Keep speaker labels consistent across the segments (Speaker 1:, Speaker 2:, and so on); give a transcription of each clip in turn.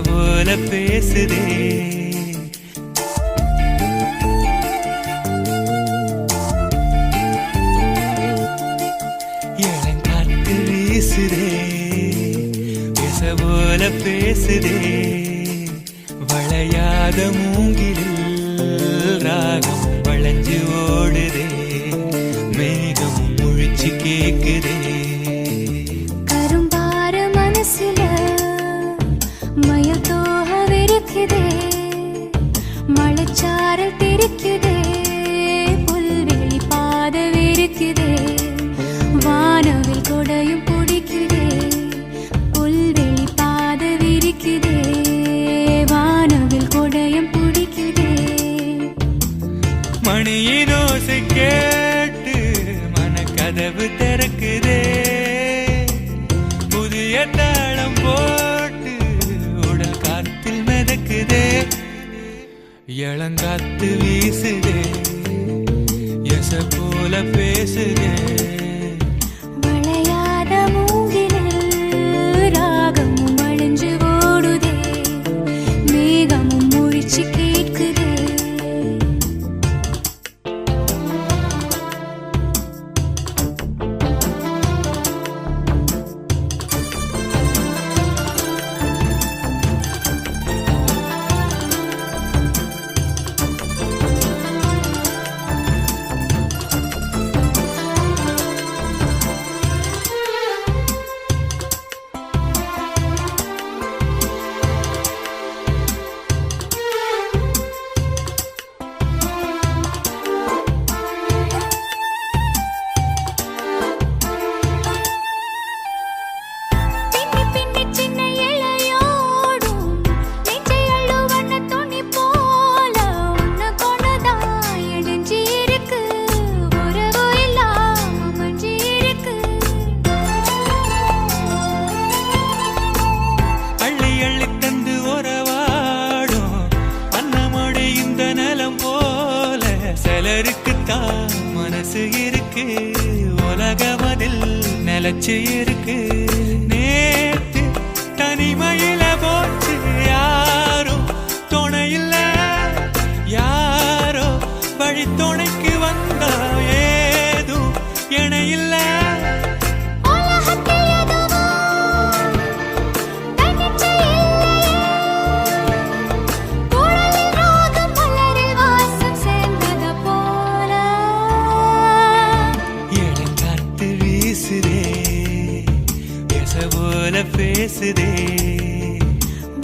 Speaker 1: போல பேசுதே. இளங்காத்து வீசுதே, பேச போல பேசுதே. வளையாத மூங்கிலில் ராகம் வளைஞ்சு ஓடுதே. மேகம் முழிச்சு கேக்குதே.
Speaker 2: கரும்பார மனசுல மயில் தோக விரிக்குதே. மழைச்சாரல் தெரிக்குதே. புல்வெளி பாத விரிக்குதே. வானவில் கொடையும் பிடிக்குதே. புல்வெளி பாத விரிக்குதே. வானவில் கொடையும் பிடிக்குதே.
Speaker 1: மணியின் ஓசை கேட்டு மனக்கதவு திறக்குதே. புதிய தாளம் போட்டு உடல் காத்தில் மிதக்குதே. இளங்காத்து வீசுதே, எச போல பேசுதே.
Speaker 2: வளையாத மூங்கிலில் ராகமும் வளைஞ்சு ஓடுதே. மேகமும் முழிச்சு கேட்குதே.
Speaker 1: சிலருக்குத்தான் மனசு இருக்கு, உலகமதில் நிலச்சு இருக்கு. நேத்து தனிமையில போச்சு யாரோ துணையில்ல. யாரோ வழி துணைக்கு வந்தா ஏதும் இணையில்ல. போல பேசுதே.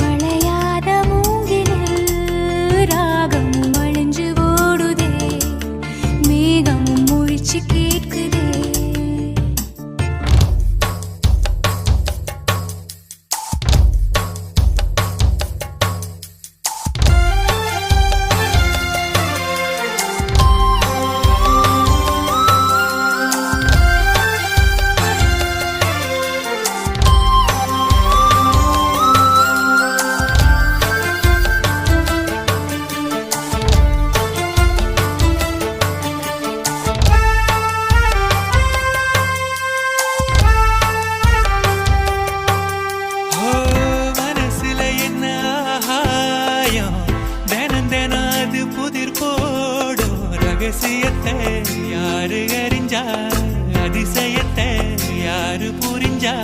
Speaker 2: வளையாத மூங்கிலில் ராகமும் வளைஞ்சு ஓடுதே. மேகமும் முழிச்சு கேட்குதே.
Speaker 1: ரகசியத்தை யாரு அறிஞ்சா, அதிசயத்தை யாரு புரிஞ்சா.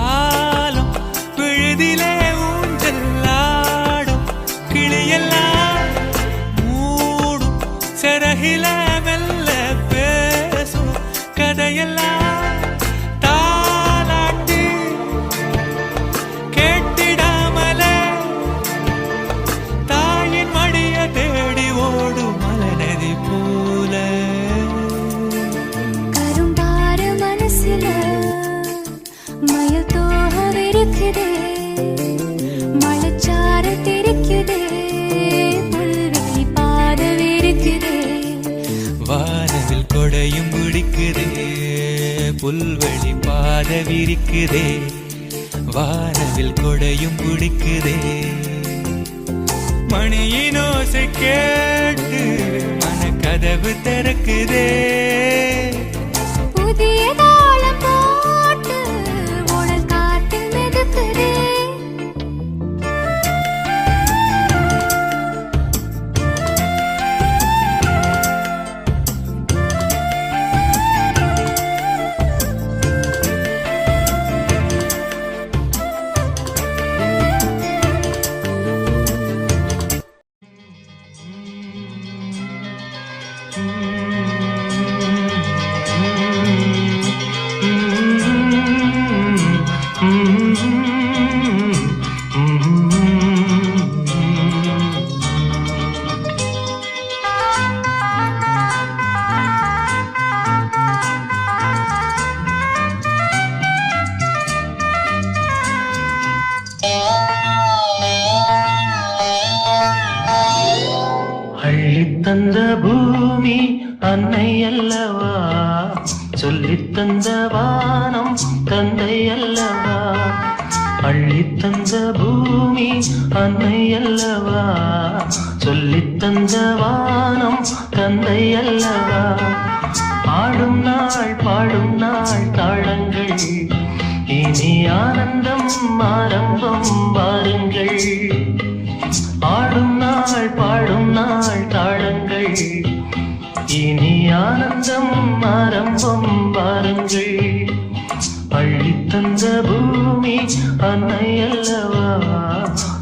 Speaker 1: ஆலம் விழுதிலே ஊஞ்சல்லாடும் கிளியெல்லாம் மூடும் சிறகில மெல்ல பேசும் கதையெல்லாம் தாலாட்டி கேட்டிடாமலே தாயின் மடிய தேடி ஓடும் மலநதி போல.
Speaker 2: கரும்பார மனசுல மயில் தோக விரிக்குதே. மழைச்சாரல் தெரிக்குதே. புல்வெளி பாத விரிக்குதே.
Speaker 1: வானவில் கொடையும் பிடிக்குதே. புல்வெளி பாத விரிக்குதே. வானவில் கொடையும் பிடிக்குதே. மணியின் ஓசை கேட்டு மனக்கதவு திறக்குதே.
Speaker 2: புதிய தாளம் போட்டு உடல் காற்றில் மிதக்குதே.
Speaker 3: தந்த பூமி அன்னை அல்லவா, சொல்லித் தந்த வானம் தந்தை அல்லவா. அள்ளித் தந்த பூமி அன்னை அல்லவா, சொல்லித் தந்த வானம் தந்தை அல்லவா. ஆடும் நாள் பாடும் நாள் தாளங்கள், இனி ஆனந்தம் ஆரம்பம் வாருங்கள். ஆடும் நாள் பாடும் நாள் தாளங்கள், இனி ஆனந்தம் ஆரம்பம் வாருங்கள். அள்ளித் தந்த பூமி அன்னை அல்லவா,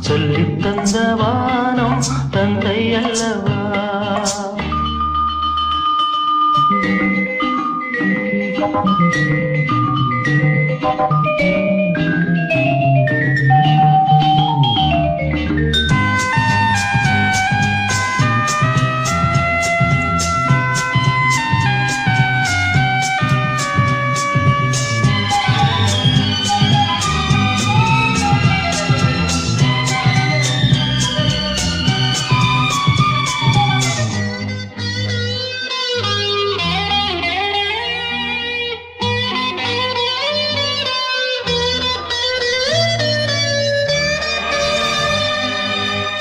Speaker 3: சொல்லித் தந்த வானம் தந்தை அல்லவா.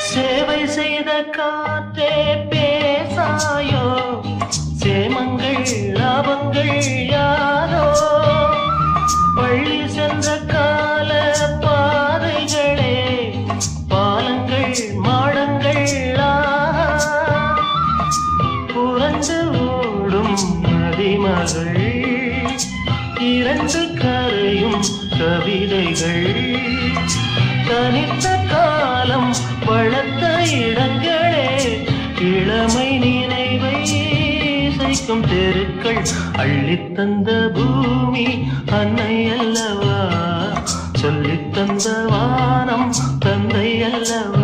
Speaker 3: சேவை செய்த காற்றே பேசாயோ, சேமங்கள் லாபங்கள் யாரோ. பள்ளி சென்ற கால பாதைகளே பாலங்கள் மாடங்கள் புரண்டு ஓடும் நதிமகள், இரண்டு கரையும் கவிதைகள். தனித்த காலம் வளர்த்த இடங்களே, இளமை நினைவை சேர்க்கும் தெருக்கள். அள்ளித் தந்த பூமி அன்னை அல்லவா, சொல்லித் தந்த வானம் தந்தை அல்லவா.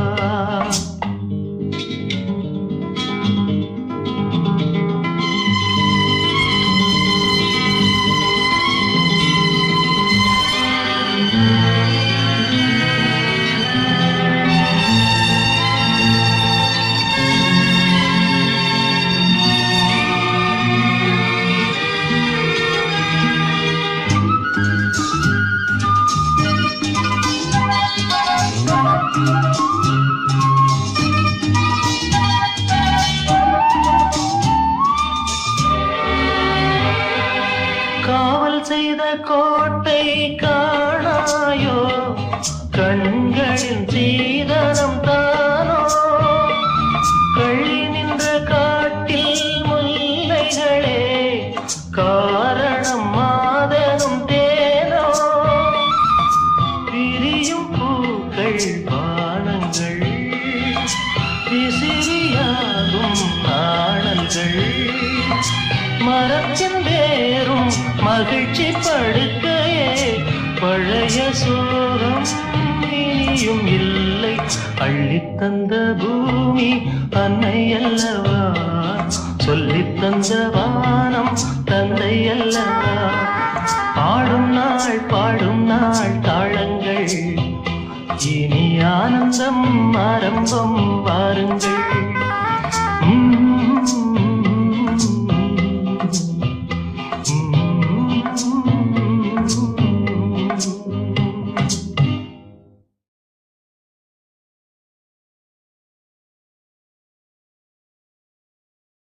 Speaker 3: காவல் செய்த கோட்டை காணாயோ, கண்களின் சீதனம் தானோ. கள்ளி நின்ற காட்டில் முல்லைகளே, காரணம் மாதனும் தேனோ. பிரியும் பூக்கள் பானங்கள், விசிறியாகும் நாணல்கள். மரத்தின் வேறும் மகிழ்ச்சி படுக்கையே, பழைய சோகம் இனியும் இல்லை. அள்ளித் தந்த பூமி அன்னை அல்லவா, சொல்லித் தந்த வானம் தந்தை அல்லவா. ஆடும் நாள் பாடும் நாள் தாளங்கள், இனி ஆனந்தம் ஆரம்பம் வாருங்கள்.